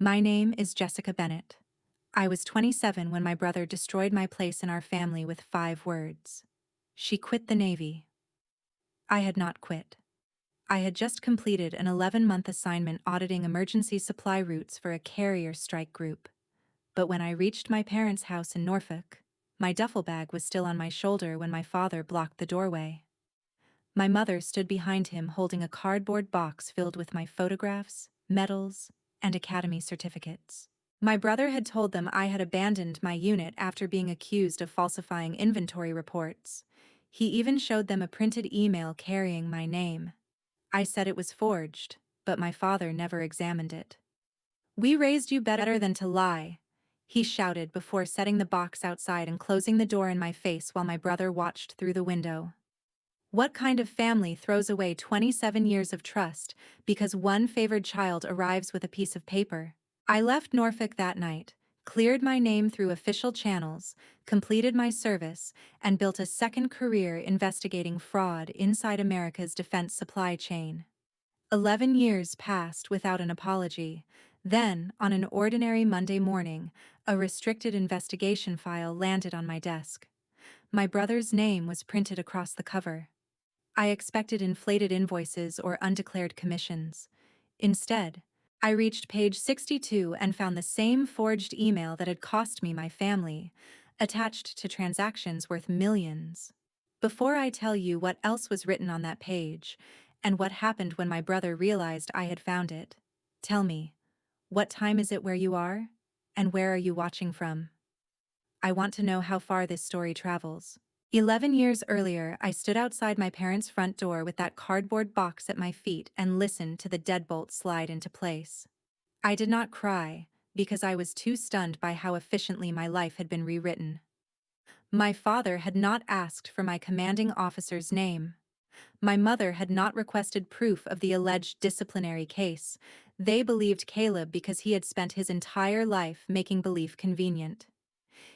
My name is Jessica Bennett. I was 27 when my brother destroyed my place in our family with 5 words. She quit the Navy. I had not quit. I had just completed an 11-month assignment auditing emergency supply routes for a carrier strike group. But when I reached my parents' house in Norfolk, my duffel bag was still on my shoulder when my father blocked the doorway. My mother stood behind him holding a cardboard box filled with my photographs, medals, and academy certificates. My brother had told them I had abandoned my unit after being accused of falsifying inventory reports. He even showed them a printed email carrying my name. I said it was forged, but my father never examined it. "We raised you better than to lie," he shouted before setting the box outside and closing the door in my face while my brother watched through the window. What kind of family throws away 27 years of trust because one favored child arrives with a piece of paper? I left Norfolk that night, cleared my name through official channels, completed my service, and built a second career investigating fraud inside America's defense supply chain. 11 years passed without an apology. Then, on an ordinary Monday morning, a restricted investigation file landed on my desk. My brother's name was printed across the cover. I expected inflated invoices or undeclared commissions. Instead, I reached page 62 and found the same forged email that had cost me my family, attached to transactions worth millions. Before I tell you what else was written on that page, and what happened when my brother realized I had found it, tell me, what time is it where you are? And where are you watching from? I want to know how far this story travels. 11 years earlier, I stood outside my parents' front door with that cardboard box at my feet and listened to the deadbolt slide into place. I did not cry, because I was too stunned by how efficiently my life had been rewritten. My father had not asked for my commanding officer's name. My mother had not requested proof of the alleged disciplinary case. They believed Caleb because he had spent his entire life making belief convenient.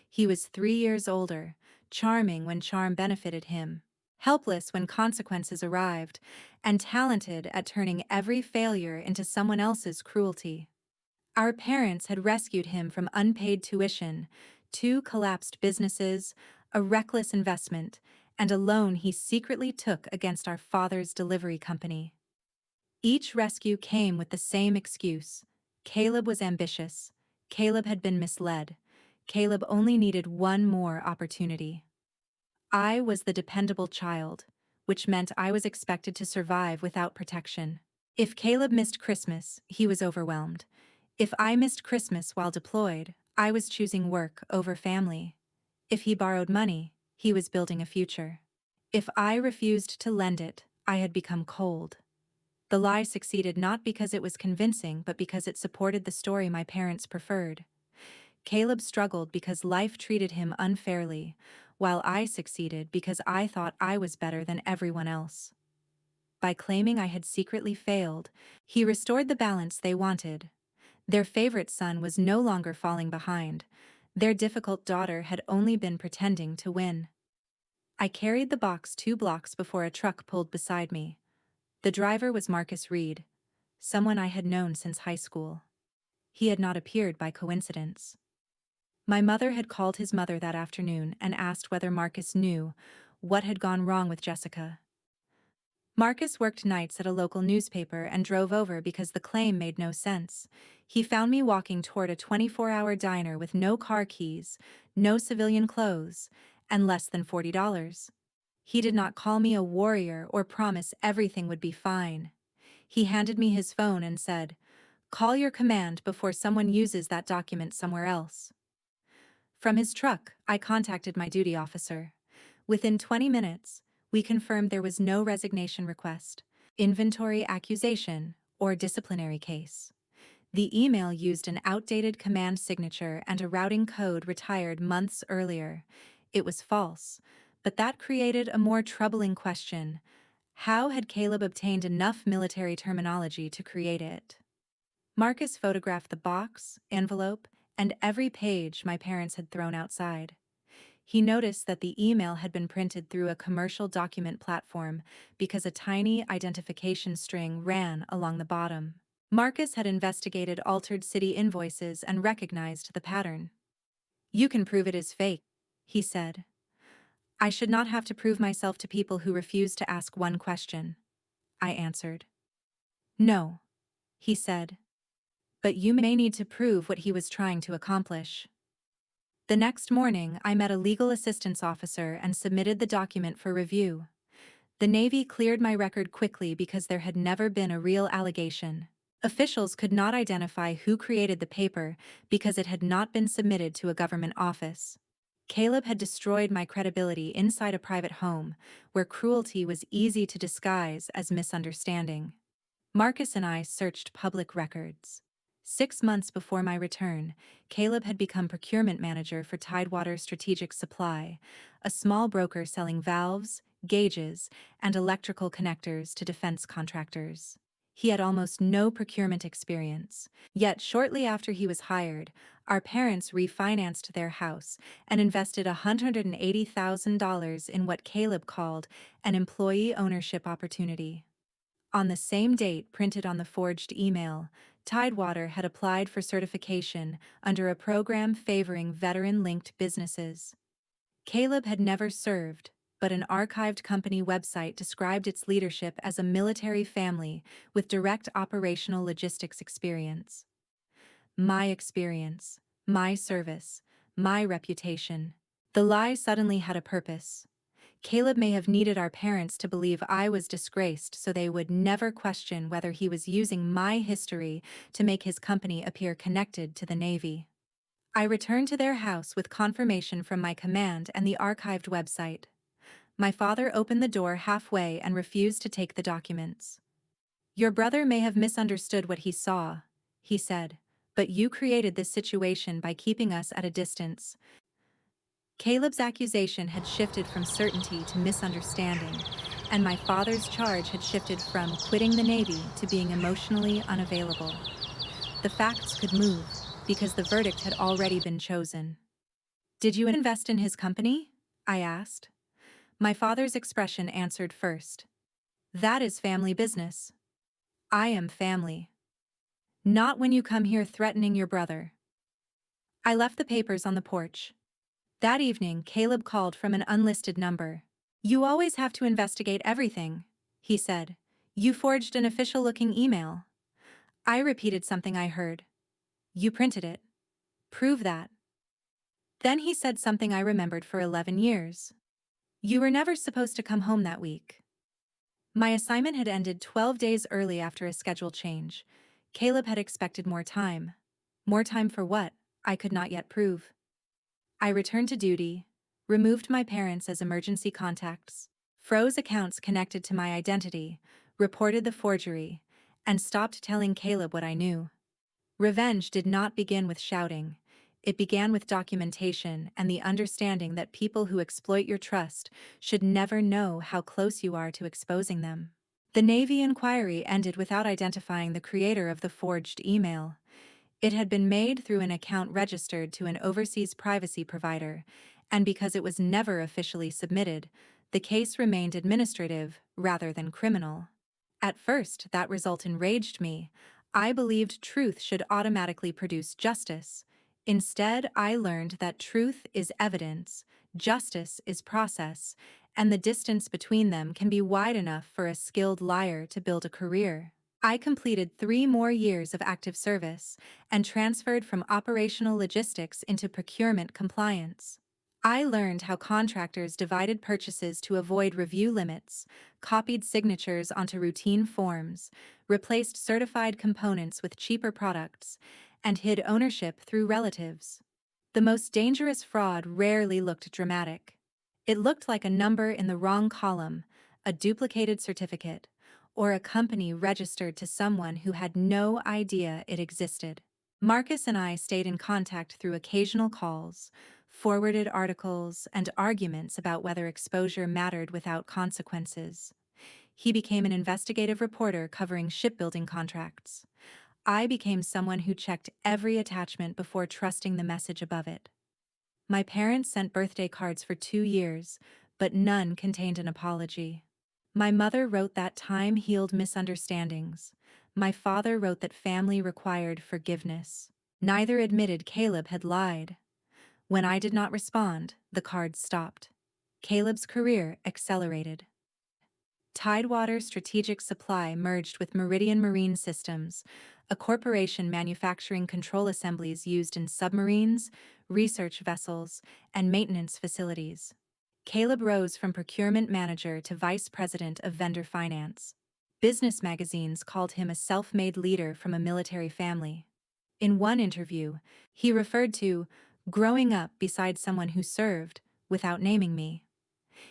He was 3 years older, charming when charm benefited him, helpless when consequences arrived, and talented at turning every failure into someone else's cruelty. Our parents had rescued him from unpaid tuition, 2 collapsed businesses, a reckless investment, and a loan he secretly took against our father's delivery company. Each rescue came with the same excuse. Caleb was ambitious. Caleb had been misled. Caleb only needed one more opportunity. I was the dependable child, which meant I was expected to survive without protection. If Caleb missed Christmas, he was overwhelmed. If I missed Christmas while deployed, I was choosing work over family. If he borrowed money, he was building a future. If I refused to lend it, I had become cold. The lie succeeded not because it was convincing but because it supported the story my parents preferred. Caleb struggled because life treated him unfairly, while I succeeded because I thought I was better than everyone else. By claiming I had secretly failed, he restored the balance they wanted. Their favorite son was no longer falling behind. Their difficult daughter had only been pretending to win. I carried the box 2 blocks before a truck pulled beside me. The driver was Marcus Reed, someone I had known since high school. He had not appeared by coincidence. My mother had called his mother that afternoon and asked whether Marcus knew what had gone wrong with Jessica. Marcus worked nights at a local newspaper and drove over because the claim made no sense. He found me walking toward a 24-hour diner with no car keys, no civilian clothes, and less than $40. He did not call me a warrior or promise everything would be fine. He handed me his phone and said, "Call your command before someone uses that document somewhere else." From his truck, I contacted my duty officer. Within 20 minutes, we confirmed there was no resignation request, inventory accusation, or disciplinary case. The email used an outdated command signature and a routing code retired months earlier. It was false, but that created a more troubling question. How had Caleb obtained enough military terminology to create it? Marcus photographed the box, envelope, and every page my parents had thrown outside. He noticed that the email had been printed through a commercial document platform because a tiny identification string ran along the bottom. Marcus had investigated altered city invoices and recognized the pattern. "You can prove it is fake," he said. "I should not have to prove myself to people who refuse to ask one question," I answered. "No," he said. "But you may need to prove what he was trying to accomplish." The next morning, I met a legal assistance officer and submitted the document for review. The Navy cleared my record quickly because there had never been a real allegation. Officials could not identify who created the paper because it had not been submitted to a government office. Caleb had destroyed my credibility inside a private home, where cruelty was easy to disguise as misunderstanding. Marcus and I searched public records. 6 months before my return, Caleb had become procurement manager for Tidewater Strategic Supply, a small broker selling valves, gauges, and electrical connectors to defense contractors. He had almost no procurement experience, yet shortly after he was hired, our parents refinanced their house and invested $180,000 in what Caleb called an employee ownership opportunity. On the same date printed on the forged email, Tidewater had applied for certification under a program favoring veteran-linked businesses. Caleb had never served, but an archived company website described its leadership as a military family with direct operational logistics experience. My experience, my service, my reputation. The lie suddenly had a purpose. Caleb may have needed our parents to believe I was disgraced so they would never question whether he was using my history to make his company appear connected to the Navy. I returned to their house with confirmation from my command and the archived website. My father opened the door halfway and refused to take the documents. "Your brother may have misunderstood what he saw," he said, "but you created this situation by keeping us at a distance." Caleb's accusation had shifted from certainty to misunderstanding, and my father's charge had shifted from quitting the Navy to being emotionally unavailable. The facts could move, because the verdict had already been chosen. "Did you invest in his company?" I asked. My father's expression answered first. "That is family business." "I am family." "Not when you come here threatening your brother." I left the papers on the porch. That evening, Caleb called from an unlisted number. "You always have to investigate everything," he said. "You forged an official-looking email." I repeated something I heard. "You printed it. Prove that." Then he said something I remembered for 11 years. "You were never supposed to come home that week." My assignment had ended 12 days early after a schedule change. Caleb had expected more time. More time for what? I could not yet prove. I returned to duty, removed my parents as emergency contacts, froze accounts connected to my identity, reported the forgery, and stopped telling Caleb what I knew. Revenge did not begin with shouting. It began with documentation and the understanding that people who exploit your trust should never know how close you are to exposing them. The Navy inquiry ended without identifying the creator of the forged email. It had been made through an account registered to an overseas privacy provider, and because it was never officially submitted, the case remained administrative rather than criminal. At first, that result enraged me. I believed truth should automatically produce justice. Instead, I learned that truth is evidence, justice is process, and the distance between them can be wide enough for a skilled liar to build a career. I completed 3 more years of active service and transferred from operational logistics into procurement compliance. I learned how contractors divided purchases to avoid review limits, copied signatures onto routine forms, replaced certified components with cheaper products, and hid ownership through relatives. The most dangerous fraud rarely looked dramatic. It looked like a number in the wrong column, a duplicated certificate, or a company registered to someone who had no idea it existed. Marcus and I stayed in contact through occasional calls, forwarded articles, and arguments about whether exposure mattered without consequences. He became an investigative reporter covering shipbuilding contracts. I became someone who checked every attachment before trusting the message above it. My parents sent birthday cards for 2 years, but none contained an apology. My mother wrote that time healed misunderstandings. My father wrote that family required forgiveness. Neither admitted Caleb had lied. When I did not respond, the cards stopped. Caleb's career accelerated. Tidewater Strategic Supply merged with Meridian Marine Systems, a corporation manufacturing control assemblies used in submarines, research vessels, and maintenance facilities. Caleb rose from procurement manager to vice president of vendor finance. Business magazines called him a self-made leader from a military family. In one interview, he referred to growing up beside someone who served without naming me.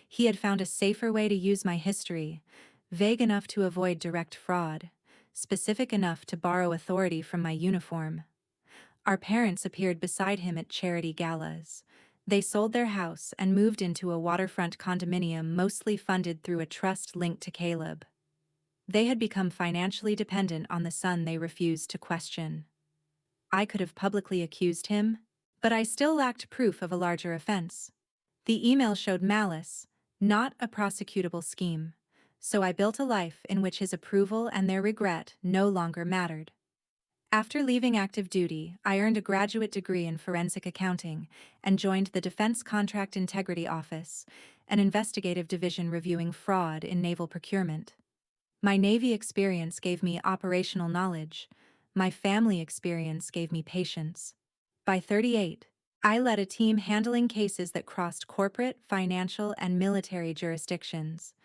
He had found a safer way to use my history, vague enough to avoid direct fraud, specific enough to borrow authority from my uniform. Our parents appeared beside him at charity galas. They sold their house and moved into a waterfront condominium mostly funded through a trust linked to Caleb. They had become financially dependent on the son they refused to question. I could have publicly accused him, but I still lacked proof of a larger offense. The email showed malice, not a prosecutable scheme, so I built a life in which his approval and their regret no longer mattered. After leaving active duty, I earned a graduate degree in forensic accounting and joined the Defense Contract Integrity Office, an investigative division reviewing fraud in naval procurement. My Navy experience gave me operational knowledge. My family experience gave me patience. By 38, I led a team handling cases that crossed corporate, financial, and military jurisdictions.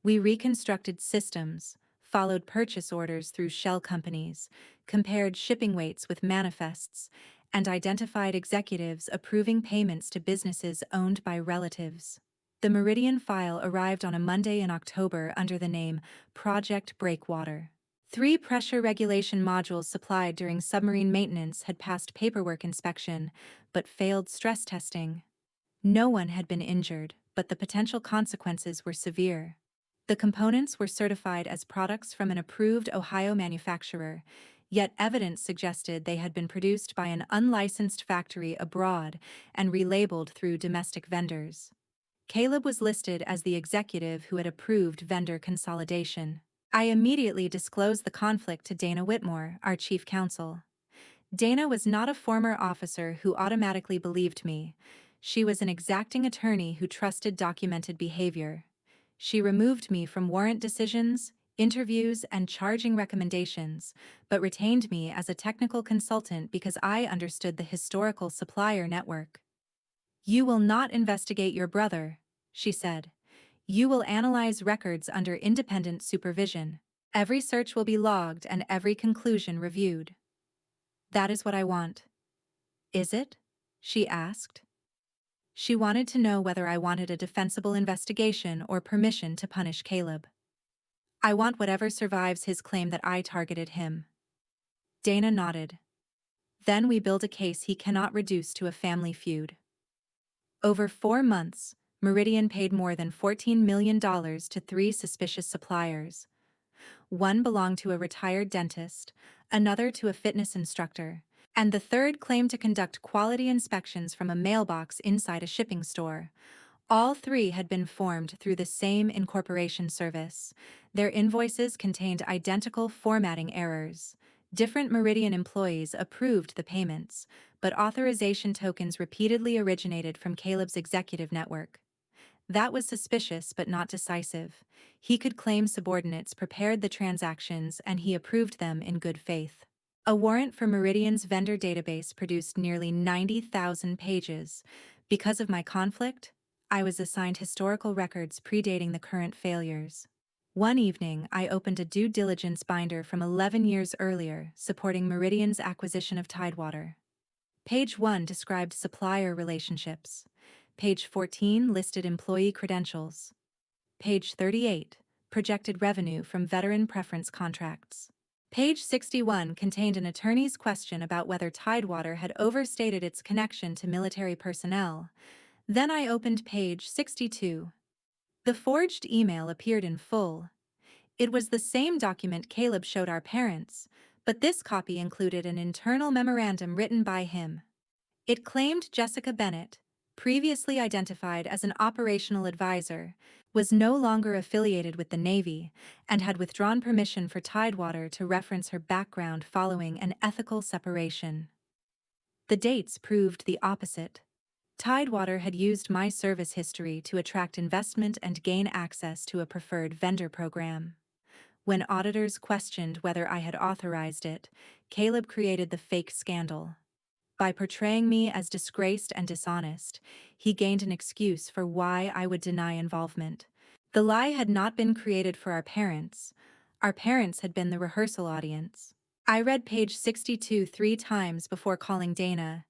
We reconstructed systems, followed purchase orders through shell companies, compared shipping weights with manifests, and identified executives approving payments to businesses owned by relatives. The Meridian file arrived on a Monday in October under the name Project Breakwater. 3 pressure regulation modules supplied during submarine maintenance had passed paperwork inspection, but failed stress testing. No one had been injured, but the potential consequences were severe. The components were certified as products from an approved Ohio manufacturer, yet evidence suggested they had been produced by an unlicensed factory abroad and relabeled through domestic vendors. Caleb was listed as the executive who had approved vendor consolidation. I immediately disclosed the conflict to Dana Whitmore, our chief counsel. Dana was not a former officer who automatically believed me. She was an exacting attorney who trusted documented behavior. She removed me from warrant decisions, interviews, and charging recommendations, but retained me as a technical consultant because I understood the historical supplier network. "You will not investigate your brother," she said. "You will analyze records under independent supervision. Every search will be logged and every conclusion reviewed." "That is what I want." "Is it?" she asked. She wanted to know whether I wanted a defensible investigation or permission to punish Caleb. "I want whatever survives his claim that I targeted him." Dana nodded. "Then we build a case he cannot reduce to a family feud." Over 4 months, Meridian paid more than $14 million to 3 suspicious suppliers. One belonged to a retired dentist, another to a fitness instructor, and the third claimed to conduct quality inspections from a mailbox inside a shipping store. All 3 had been formed through the same incorporation service. Their invoices contained identical formatting errors. Different Meridian employees approved the payments, but authorization tokens repeatedly originated from Caleb's executive network. That was suspicious but not decisive. He could claim subordinates prepared the transactions and he approved them in good faith. A warrant for Meridian's vendor database produced nearly 90,000 pages. Because of my conflict, I was assigned historical records predating the current failures. One evening, I opened a due diligence binder from 11 years earlier, supporting Meridian's acquisition of Tidewater. Page 1 described supplier relationships. Page 14 listed employee credentials. Page 38 projected revenue from veteran preference contracts. Page 61 contained an attorney's question about whether Tidewater had overstated its connection to military personnel. Then I opened page 62. The forged email appeared in full. It was the same document Caleb showed our parents, but this copy included an internal memorandum written by him. It claimed Jessica Bennett, previously identified as an operational advisor, was no longer affiliated with the Navy and had withdrawn permission for Tidewater to reference her background following an ethical separation. The dates proved the opposite. Tidewater had used my service history to attract investment and gain access to a preferred vendor program. When auditors questioned whether I had authorized it, Caleb created the fake scandal. By portraying me as disgraced and dishonest, he gained an excuse for why I would deny involvement. The lie had not been created for our parents. Our parents had been the rehearsal audience. I read page 62 3 times before calling Dana.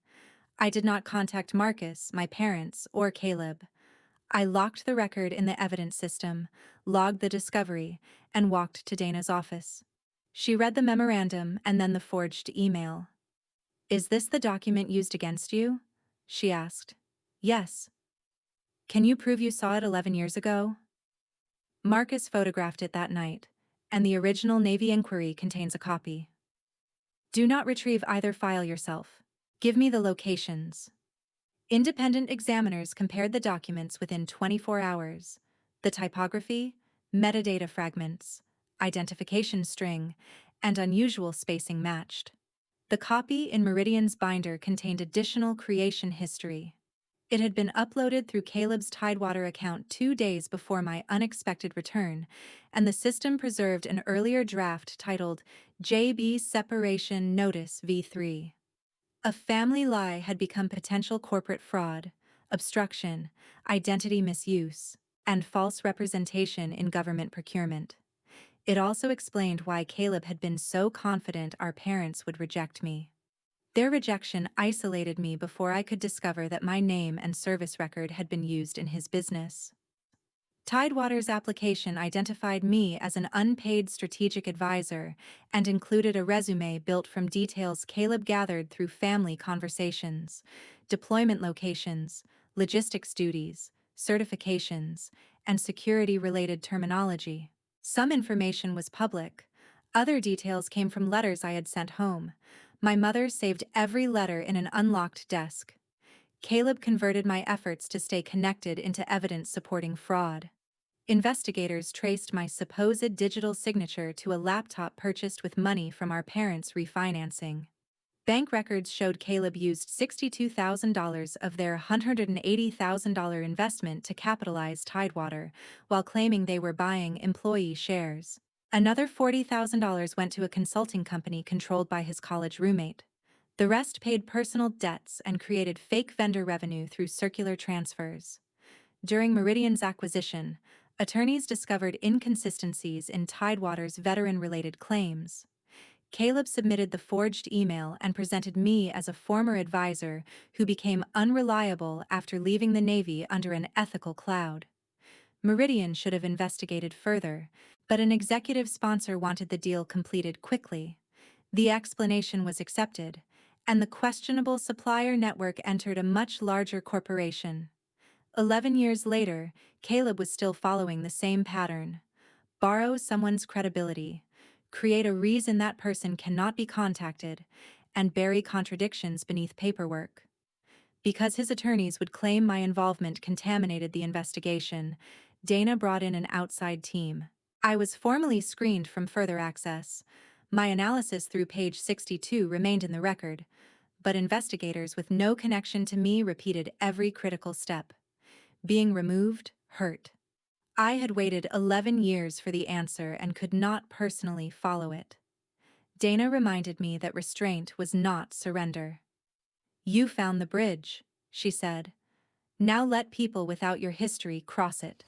I did not contact Marcus, my parents, or Caleb. I locked the record in the evidence system, logged the discovery, and walked to Dana's office. She read the memorandum and then the forged email. "Is this the document used against you?" she asked. "Yes." "Can you prove you saw it 11 years ago?" Marcus photographed it that night, and the original Navy inquiry contains a copy. "Do not retrieve either file yourself. Give me the locations." Independent examiners compared the documents within 24 hours. The typography, metadata fragments, identification string, and unusual spacing matched. The copy in Meridian's binder contained additional creation history. It had been uploaded through Caleb's Tidewater account 2 days before my unexpected return, and the system preserved an earlier draft titled JB Separation Notice V3. A family lie had become potential corporate fraud, obstruction, identity misuse, and false representation in government procurement. It also explained why Caleb had been so confident our parents would reject me. Their rejection isolated me before I could discover that my name and service record had been used in his business. Tidewater's application identified me as an unpaid strategic advisor and included a resume built from details Caleb gathered through family conversations, deployment locations, logistics duties, certifications, and security-related terminology. Some information was public. Other details came from letters I had sent home. My mother saved every letter in an unlocked desk. Caleb converted my efforts to stay connected into evidence supporting fraud. Investigators traced my supposed digital signature to a laptop purchased with money from our parents' refinancing. Bank records showed Caleb used $62,000 of their $180,000 investment to capitalize Tidewater, while claiming they were buying employee shares. Another $40,000 went to a consulting company controlled by his college roommate. The rest paid personal debts and created fake vendor revenue through circular transfers. During Meridian's acquisition, attorneys discovered inconsistencies in Tidewater's veteran-related claims. Caleb submitted the forged email and presented me as a former advisor who became unreliable after leaving the Navy under an ethical cloud. Meridian should have investigated further, but an executive sponsor wanted the deal completed quickly. The explanation was accepted, and the questionable supplier network entered a much larger corporation. 11 years later, Caleb was still following the same pattern. Borrow someone's credibility, create a reason that person cannot be contacted, and bury contradictions beneath paperwork. Because his attorneys would claim my involvement contaminated the investigation, Dana brought in an outside team. I was formally screened from further access. My analysis through page 62 remained in the record, but investigators with no connection to me repeated every critical step. Being removed hurt. I had waited 11 years for the answer and could not personally follow it. Dana reminded me that restraint was not surrender. "You found the bridge," she said. "Now let people without your history cross it."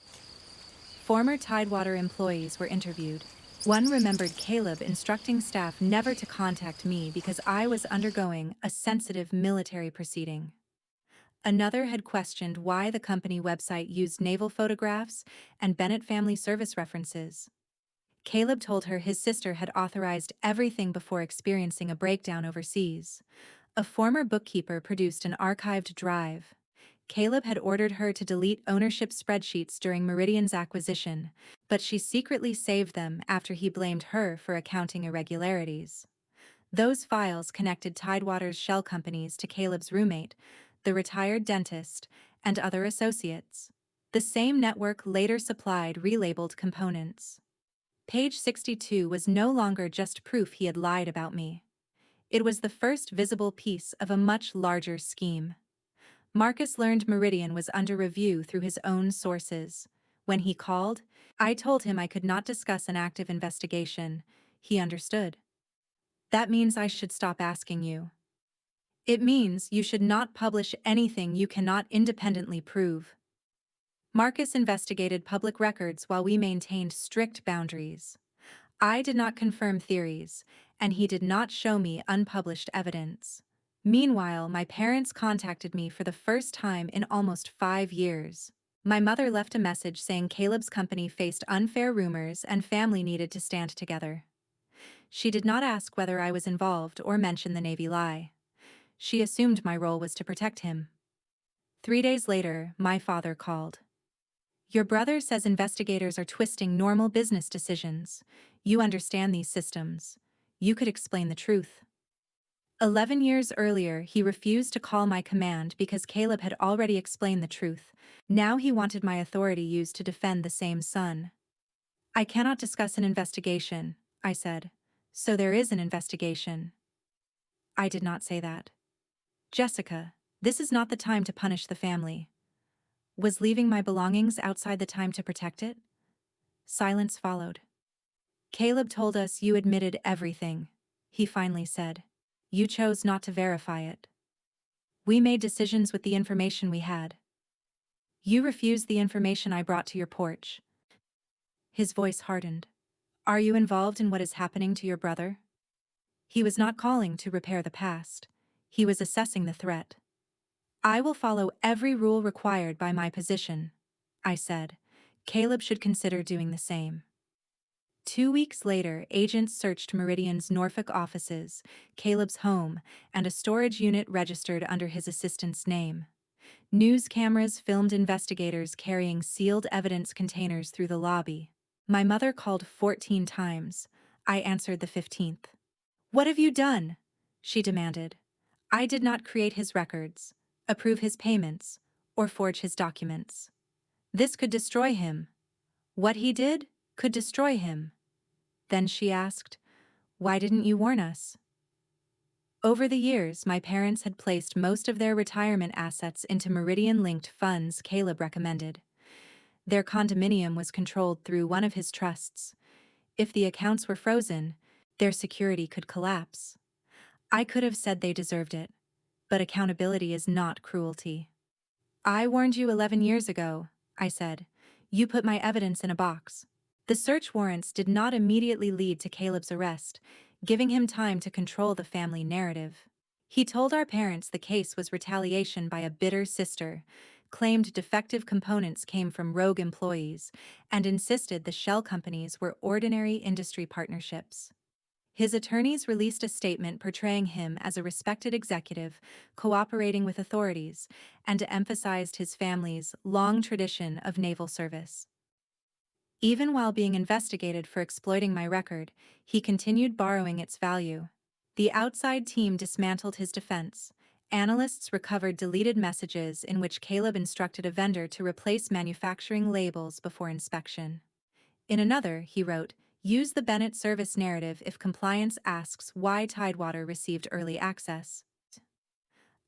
Former Tidewater employees were interviewed. One remembered Caleb instructing staff never to contact me because I was undergoing a sensitive military proceeding. Another had questioned why the company website used naval photographs and Bennett family service references. Caleb told her his sister had authorized everything before experiencing a breakdown overseas. A former bookkeeper produced an archived drive. Caleb had ordered her to delete ownership spreadsheets during Meridian's acquisition, but she secretly saved them after he blamed her for accounting irregularities. Those files connected Tidewater's shell companies to Caleb's roommate, the retired dentist, and other associates. The same network later supplied relabeled components. Page 62 was no longer just proof he had lied about me. It was the first visible piece of a much larger scheme. Marcus learned Meridian was under review through his own sources. When he called, I told him I could not discuss an active investigation. He understood. That means I should stop asking you. It means you should not publish anything you cannot independently prove. Marcus investigated public records while we maintained strict boundaries. I did not confirm theories, and he did not show me unpublished evidence. Meanwhile, my parents contacted me for the first time in almost 5 years. My mother left a message saying Caleb's company faced unfair rumors and family needed to stand together. She did not ask whether I was involved or mention the Navy lie. She assumed my role was to protect him. 3 days later, my father called. Your brother says investigators are twisting normal business decisions. You understand these systems. You could explain the truth. 11 years earlier, he refused to call my command because Caleb had already explained the truth. Now he wanted my authority used to defend the same son. I cannot discuss an investigation, I said. So there is an investigation. I did not say that. Jessica, this is not the time to punish the family. Was leaving my belongings outside the time to protect it? Silence followed. Caleb told us you admitted everything, he finally said. You chose not to verify it. We made decisions with the information we had. You refused the information I brought to your porch. His voice hardened. Are you involved in what is happening to your brother? He was not calling to repair the past. He was assessing the threat. I will follow every rule required by my position, I said. Caleb should consider doing the same. 2 weeks later, agents searched Meridian's Norfolk offices, Caleb's home, and a storage unit registered under his assistant's name. News cameras filmed investigators carrying sealed evidence containers through the lobby. My mother called 14 times. I answered the 15th. What have you done? She demanded. I did not create his records, approve his payments, or forge his documents. This could destroy him. What he did could destroy him. Then she asked, why didn't you warn us? Over the years, my parents had placed most of their retirement assets into Meridian-linked funds Caleb recommended. Their condominium was controlled through one of his trusts. If the accounts were frozen, their security could collapse. I could have said they deserved it, but accountability is not cruelty. I warned you 11 years ago, I said. You put my evidence in a box. The search warrants did not immediately lead to Caleb's arrest, giving him time to control the family narrative. He told our parents the case was retaliation by a bitter sister, claimed defective components came from rogue employees, and insisted the shell companies were ordinary industry partnerships. His attorneys released a statement portraying him as a respected executive, cooperating with authorities, and emphasized his family's long tradition of naval service. Even while being investigated for exploiting my record, he continued borrowing its value. The outside team dismantled his defense. Analysts recovered deleted messages in which Caleb instructed a vendor to replace manufacturing labels before inspection. In another, he wrote, use the Bennett service narrative if compliance asks why Tidewater received early access.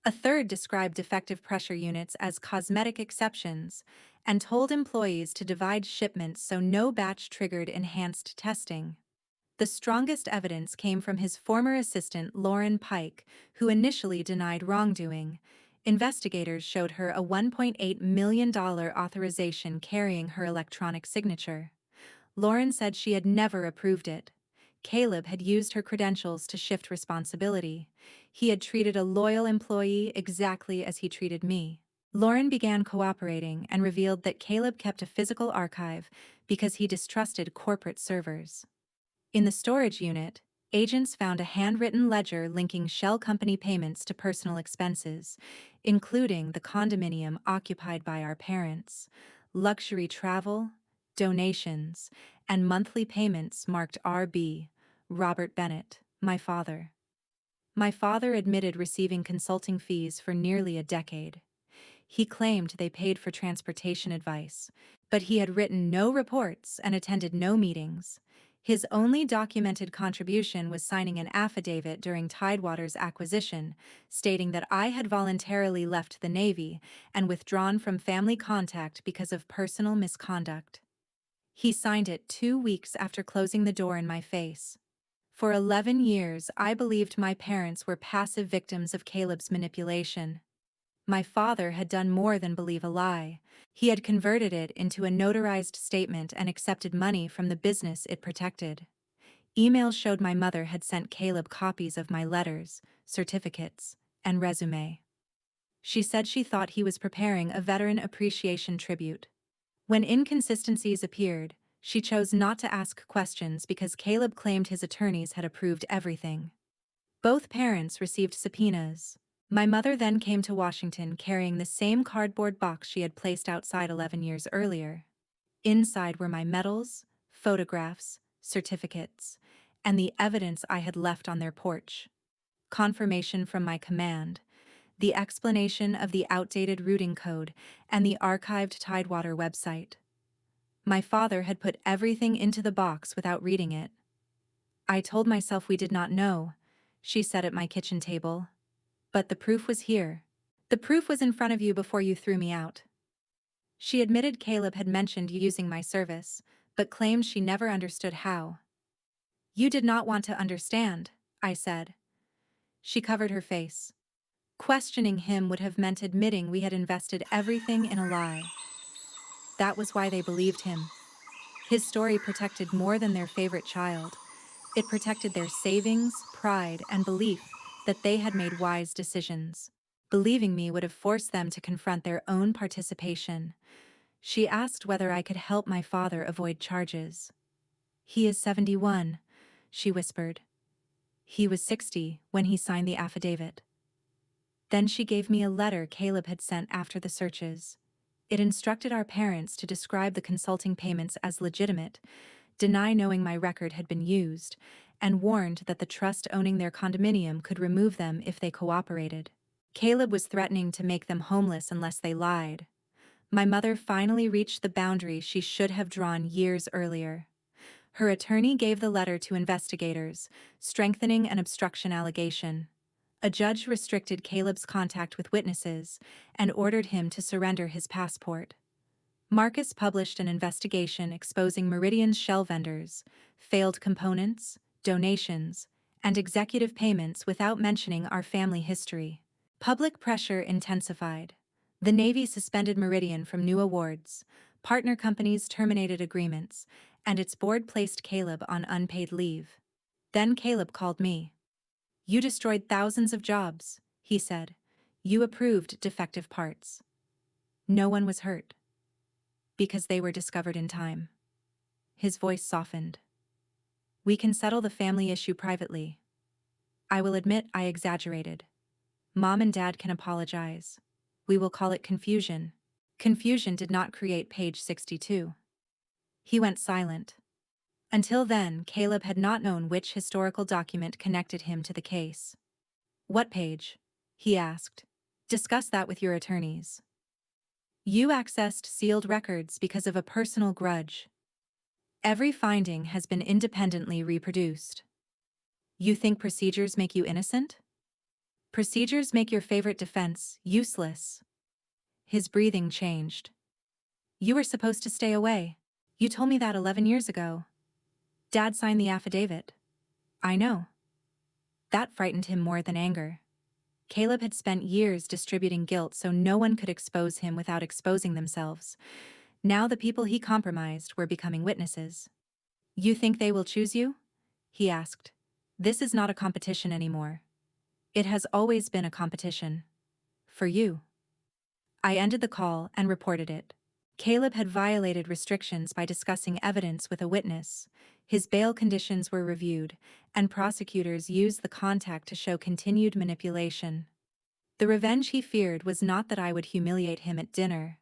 A third described defective pressure units as cosmetic exceptions and told employees to divide shipments so no batch triggered enhanced testing. The strongest evidence came from his former assistant Lauren Pike, who initially denied wrongdoing. Investigators showed her a $1.8 million authorization carrying her electronic signature. Lauren said she had never approved it. Caleb had used her credentials to shift responsibility. He had treated a loyal employee exactly as he treated me. Lauren began cooperating and revealed that Caleb kept a physical archive because he distrusted corporate servers. In the storage unit, agents found a handwritten ledger linking shell company payments to personal expenses, including the condominium occupied by our parents, luxury travel, donations, and monthly payments marked R.B., Robert Bennett, my father. My father admitted receiving consulting fees for nearly a decade. He claimed they paid for transportation advice, but he had written no reports and attended no meetings. His only documented contribution was signing an affidavit during Tidewater's acquisition, stating that I had voluntarily left the Navy and withdrawn from family contact because of personal misconduct. He signed it 2 weeks after closing the door in my face. For 11 years, I believed my parents were passive victims of Caleb's manipulation. My father had done more than believe a lie. He had converted it into a notarized statement and accepted money from the business it protected. Emails showed my mother had sent Caleb copies of my letters, certificates, and resume. She said she thought he was preparing a veteran appreciation tribute. When inconsistencies appeared, she chose not to ask questions because Caleb claimed his attorneys had approved everything. Both parents received subpoenas. My mother then came to Washington carrying the same cardboard box she had placed outside 11 years earlier. Inside were my medals, photographs, certificates, and the evidence I had left on their porch. Confirmation from my command, the explanation of the outdated routing code, and the archived Tidewater website. My father had put everything into the box without reading it. I told myself we did not know, she said at my kitchen table. But the proof was here. The proof was in front of you before you threw me out. She admitted Caleb had mentioned using my service, but claimed she never understood how. You did not want to understand, I said. She covered her face. Questioning him would have meant admitting we had invested everything in a lie. That was why they believed him. His story protected more than their favorite child. It protected their savings, pride, and belief that they had made wise decisions. Believing me would have forced them to confront their own participation. She asked whether I could help my father avoid charges. He is 71, she whispered. He was 60 when he signed the affidavit. Then she gave me a letter Caleb had sent after the searches. It instructed our parents to describe the consulting payments as legitimate, deny knowing my record had been used, and warned that the trust owning their condominium could remove them if they cooperated. Caleb was threatening to make them homeless unless they lied. My mother finally reached the boundary she should have drawn years earlier. Her attorney gave the letter to investigators, strengthening an obstruction allegation. A judge restricted Caleb's contact with witnesses and ordered him to surrender his passport. Marcus published an investigation exposing Meridian's shell vendors, failed components, donations, and executive payments without mentioning our family history. Public pressure intensified. The Navy suspended Meridian from new awards, partner companies terminated agreements, and its board placed Caleb on unpaid leave. Then Caleb called me. You destroyed thousands of jobs, he said. You approved defective parts. No one was hurt. Because they were discovered in time. His voice softened. We can settle the family issue privately. I will admit I exaggerated. Mom and Dad can apologize. We will call it confusion. Confusion did not create page 62. He went silent. Until then, Caleb had not known which historical document connected him to the case. What page? He asked. Discuss that with your attorneys. You accessed sealed records because of a personal grudge. Every finding has been independently reproduced. You think procedures make you innocent? Procedures make your favorite defense useless. His breathing changed. You were supposed to stay away. You told me that 11 years ago. Dad signed the affidavit. I know. That frightened him more than anger. Caleb had spent years distributing guilt so no one could expose him without exposing themselves. Now the people he compromised were becoming witnesses. You think they will choose you? He asked. This is not a competition anymore. It has always been a competition. For you. I ended the call and reported it. Caleb had violated restrictions by discussing evidence with a witness. His bail conditions were reviewed, and prosecutors used the contact to show continued manipulation. The revenge he feared was not that I would humiliate him at dinner.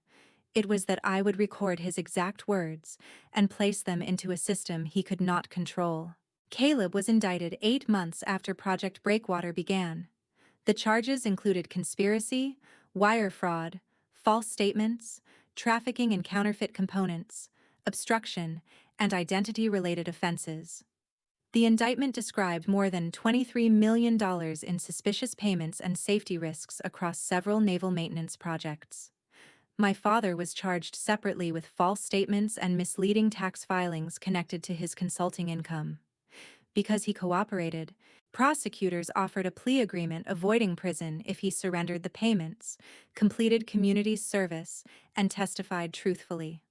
It was that I would record his exact words and place them into a system he could not control. Caleb was indicted 8 months after Project Breakwater began. The charges included conspiracy, wire fraud, false statements, trafficking in counterfeit components, obstruction, and identity-related offenses. The indictment described more than $23 million in suspicious payments and safety risks across several naval maintenance projects. My father was charged separately with false statements and misleading tax filings connected to his consulting income. Because he cooperated, prosecutors offered a plea agreement avoiding prison if he surrendered the payments, completed community service, and testified truthfully.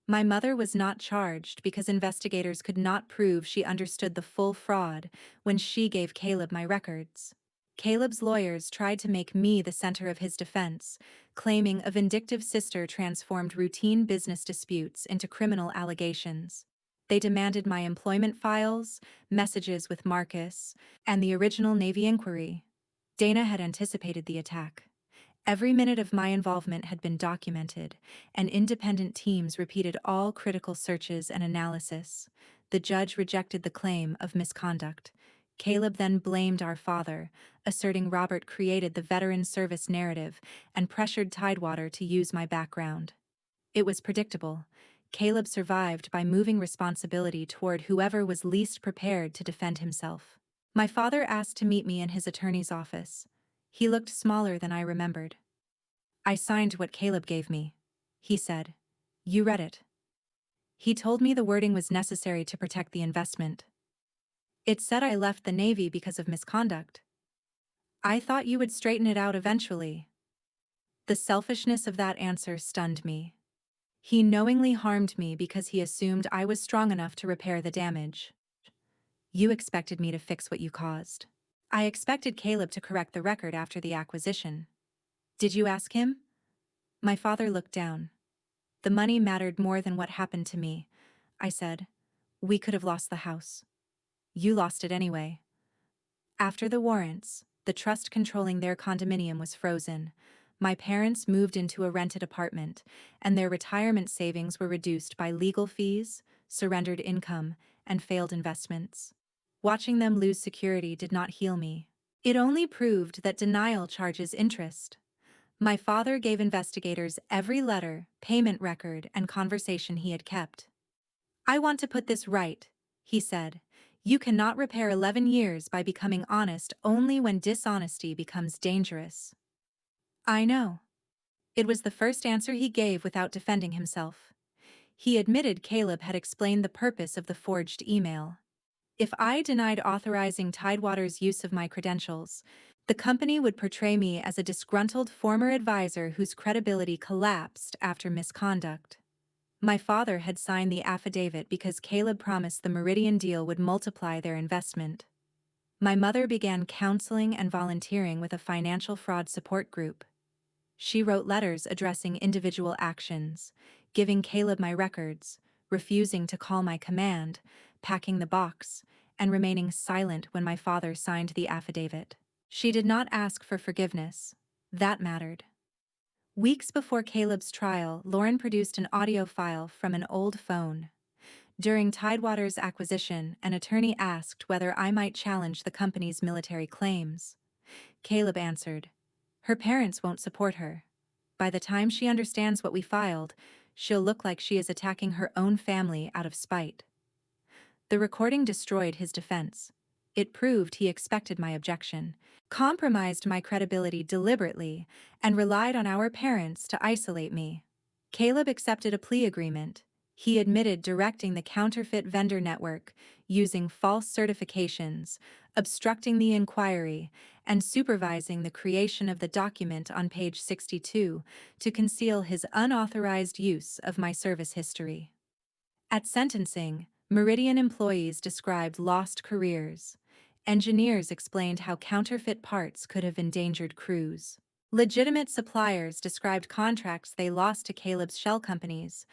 My mother was not charged because investigators could not prove she understood the full fraud when she gave Caleb my records. Caleb's lawyers tried to make me the center of his defense, claiming a vindictive sister transformed routine business disputes into criminal allegations. They demanded my employment files, messages with Marcus, and the original Navy inquiry. Dana had anticipated the attack. Every minute of my involvement had been documented, and independent teams repeated all critical searches and analysis. The judge rejected the claim of misconduct. Caleb then blamed our father, asserting Robert created the veteran service narrative and pressured Tidewater to use my background. It was predictable. Caleb survived by moving responsibility toward whoever was least prepared to defend himself. My father asked to meet me in his attorney's office. He looked smaller than I remembered. "I signed what Caleb gave me," he said. "You read it." He told me the wording was necessary to protect the investment. "It said I left the Navy because of misconduct. I thought you would straighten it out eventually." The selfishness of that answer stunned me. He knowingly harmed me because he assumed I was strong enough to repair the damage. "You expected me to fix what you caused." "I expected Caleb to correct the record after the acquisition." "Did you ask him?" My father looked down. "The money mattered more than what happened to me," I said. "We could have lost the house." "You lost it anyway." After the warrants, the trust controlling their condominium was frozen. My parents moved into a rented apartment, and their retirement savings were reduced by legal fees, surrendered income, and failed investments. Watching them lose security did not heal me. It only proved that denial charges interest. My father gave investigators every letter, payment record, and conversation he had kept. "I want to put this right," he said. "You cannot repair 11 years by becoming honest only when dishonesty becomes dangerous." "I know." It was the first answer he gave without defending himself. He admitted Caleb had explained the purpose of the forged email. If I denied authorizing Tidewater's use of my credentials, the company would portray me as a disgruntled former advisor whose credibility collapsed after misconduct. My father had signed the affidavit because Caleb promised the Meridian deal would multiply their investment. My mother began counseling and volunteering with a financial fraud support group. She wrote letters addressing individual actions, giving Caleb my records, refusing to call my command, packing the box, and remaining silent when my father signed the affidavit. She did not ask for forgiveness. That mattered. Weeks before Caleb's trial, Lauren produced an audio file from an old phone. During Tidewater's acquisition, an attorney asked whether I might challenge the company's military claims. Caleb answered, "Her parents won't support her. By the time she understands what we filed, she'll look like she is attacking her own family out of spite." The recording destroyed his defense. It proved he expected my objection, compromised my credibility deliberately, and relied on our parents to isolate me. Caleb accepted a plea agreement. He admitted directing the counterfeit vendor network, using false certifications, obstructing the inquiry, and supervising the creation of the document on page 62 to conceal his unauthorized use of my service history. At sentencing, Meridian employees described lost careers. Engineers explained how counterfeit parts could have endangered crews. Legitimate suppliers described contracts they lost to Caleb's shell companies.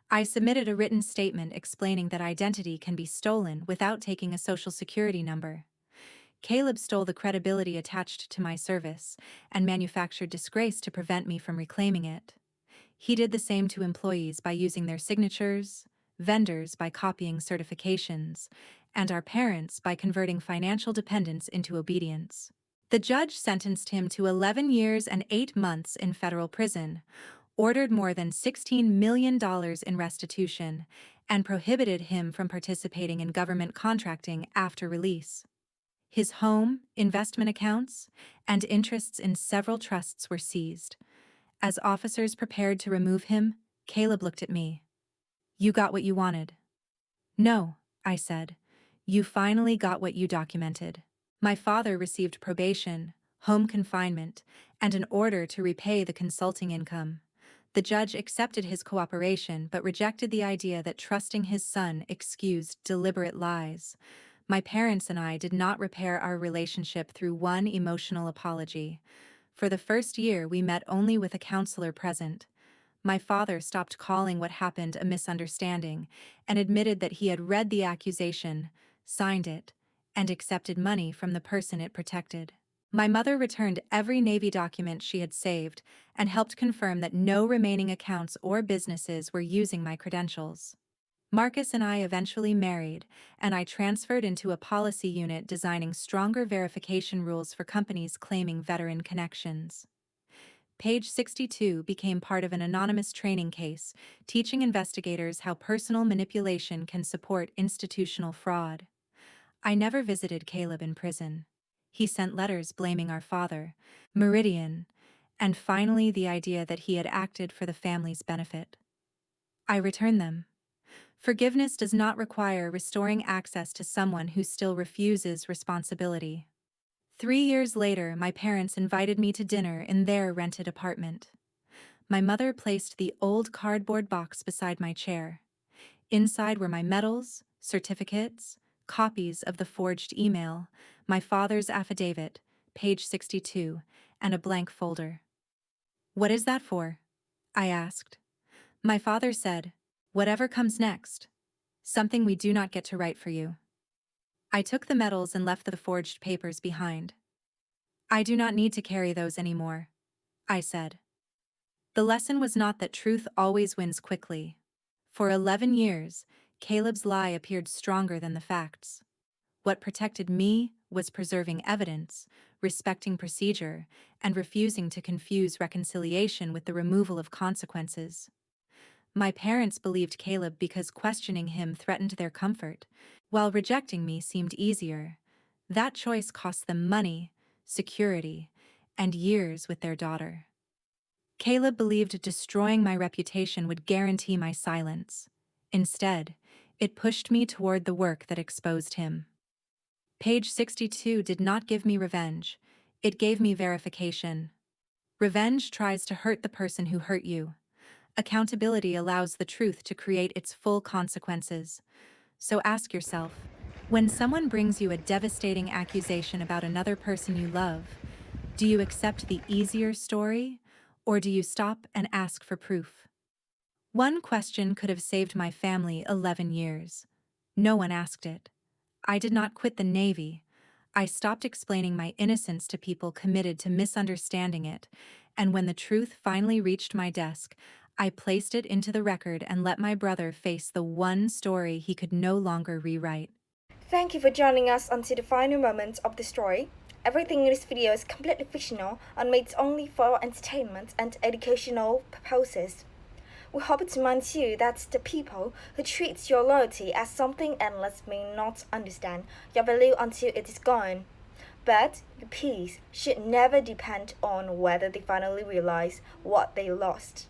I submitted a written statement explaining that identity can be stolen without taking a social security number. Caleb stole the credibility attached to my service and manufactured disgrace to prevent me from reclaiming it. He did the same to employees by using their signatures, vendors by copying certifications, and our parents by converting financial dependence into obedience. The judge sentenced him to 11 years and 8 months in federal prison, ordered more than $16 million in restitution, and prohibited him from participating in government contracting after release. His home, investment accounts, and interests in several trusts were seized. As officers prepared to remove him, Caleb looked at me. "You got what you wanted." "No," I said. "You finally got what you documented." My father received probation, home confinement, and an order to repay the consulting income. The judge accepted his cooperation but rejected the idea that trusting his son excused deliberate lies. My parents and I did not repair our relationship through one emotional apology. For the first year, we met only with a counselor present. My father stopped calling what happened a misunderstanding and admitted that he had read the accusation, signed it, and accepted money from the person it protected. My mother returned every Navy document she had saved and helped confirm that no remaining accounts or businesses were using my credentials. Marcus and I eventually married, and I transferred into a policy unit designing stronger verification rules for companies claiming veteran connections. Page 62 became part of an anonymous training case, teaching investigators how personal manipulation can support institutional fraud. I never visited Caleb in prison. He sent letters blaming our father, Meridian, and finally the idea that he had acted for the family's benefit. I returned them. Forgiveness does not require restoring access to someone who still refuses responsibility. 3 years later, my parents invited me to dinner in their rented apartment. My mother placed the old cardboard box beside my chair. Inside were my medals, certificates, copies of the forged email, my father's affidavit, page 62, and a blank folder. "What is that for?" I asked. My father said, "Whatever comes next. Something we do not get to write for you." I took the medals and left the forged papers behind. "I do not need to carry those anymore," I said. The lesson was not that truth always wins quickly. For 11 years, Caleb's lie appeared stronger than the facts. What protected me was preserving evidence, respecting procedure, and refusing to confuse reconciliation with the removal of consequences. My parents believed Caleb because questioning him threatened their comfort, while rejecting me seemed easier. That choice cost them money, security, and years with their daughter. Caleb believed destroying my reputation would guarantee my silence. Instead, it pushed me toward the work that exposed him. Page 62 did not give me revenge. It gave me verification. Revenge tries to hurt the person who hurt you. Accountability allows the truth to create its full consequences. So ask yourself, when someone brings you a devastating accusation about another person you love, do you accept the easier story, or do you stop and ask for proof? One question could have saved my family 11 years. No one asked it. I did not quit the Navy. I stopped explaining my innocence to people committed to misunderstanding it, and when the truth finally reached my desk, I placed it into the record and let my brother face the one story he could no longer rewrite. Thank you for joining us until the final moments of the story. Everything in this video is completely fictional and made only for entertainment and educational purposes. We hope to remind you that the people who treat your loyalty as something endless may not understand your value until it is gone. But your peace should never depend on whether they finally realize what they lost.